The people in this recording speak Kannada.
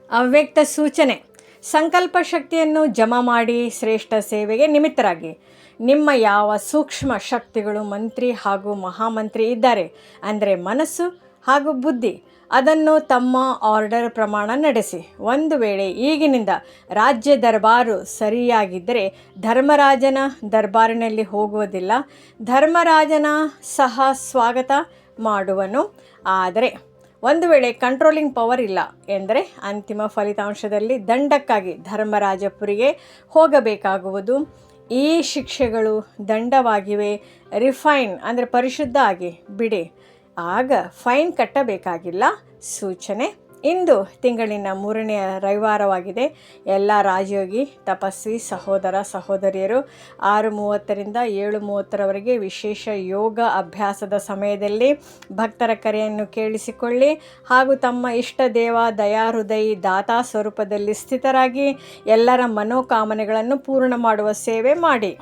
ಅವ್ಯಕ್ತ ಸೂಚನೆ. ಸಂಕಲ್ಪ ಶಕ್ತಿಯನ್ನು ಜಮಾ ಮಾಡಿ ಶ್ರೇಷ್ಠ ಸೇವೆಗೆ ನಿಮಿತ್ತರಾಗಿ. ನಿಮ್ಮ ಯಾವ ಸೂಕ್ಷ್ಮ ಶಕ್ತಿಗಳು ಮಂತ್ರಿ ಹಾಗೂ ಮಹಾಮಂತ್ರಿ ಇದ್ದಾರೆ, ಅಂದರೆ ಮನಸ್ಸು ಹಾಗೂ ಬುದ್ಧಿ, ಅದನ್ನು ತಮ್ಮ ಆರ್ಡರ್ ಪ್ರಮಾಣ ನಡೆಸಿ. ಒಂದು ವೇಳೆ ಈಗಿನಿಂದ ರಾಜ್ಯ ದರ್ಬಾರು ಸರಿಯಾಗಿದ್ದರೆ ಧರ್ಮರಾಜನ ದರ್ಬಾರಿನಲ್ಲಿ ಹೋಗುವುದಿಲ್ಲ, ಧರ್ಮರಾಜನ ಸಹ ಸ್ವಾಗತ ಮಾಡುವನು. ಆದರೆ ಒಂದು ವೇಳೆ ಕಂಟ್ರೋಲಿಂಗ್ ಪವರ್ ಇಲ್ಲ ಎಂದರೆ ಅಂತಿಮ ಫಲಿತಾಂಶದಲ್ಲಿ ದಂಡಕ್ಕಾಗಿ ಧರ್ಮರಾಜಪುರಿಗೆ ಹೋಗಬೇಕಾಗುವುದು. ಈ ಶಿಕ್ಷೆಗಳು ದಂಡವಾಗಿವೆ. ರಿಫೈನ್ ಅಂದರೆ ಪರಿಶುದ್ಧ ಆಗಿ ಬಿಡಿ, ಆಗ ಫೈನ್ ಕಟ್ಟಬೇಕಾಗಿಲ್ಲ. ಸೂಚನೆ. ಇಂದು ತಿಂಗಳಿನ 3ನೇ ರವಿವಾರವಾಗಿದೆ. ಎಲ್ಲ ರಾಜಯೋಗಿ ತಪಸ್ವಿ ಸಹೋದರ ಸಹೋದರಿಯರು 6:30ರಿಂದ 7:30ರವರೆಗೆ ವಿಶೇಷ ಯೋಗ ಅಭ್ಯಾಸದ ಸಮಯದಲ್ಲಿ ಭಕ್ತರ ಕರೆಯನ್ನು ಕೇಳಿಸಿಕೊಳ್ಳಿ ಹಾಗೂ ತಮ್ಮ ಇಷ್ಟ ದೇವ ದಯಾಹೃದಯಿ ದಾತಾ ಸ್ವರೂಪದಲ್ಲಿ ಸ್ಥಿತರಾಗಿ ಎಲ್ಲರ ಮನೋಕಾಮನೆಗಳನ್ನು ಪೂರ್ಣ ಮಾಡುವ ಸೇವೆ ಮಾಡಿ.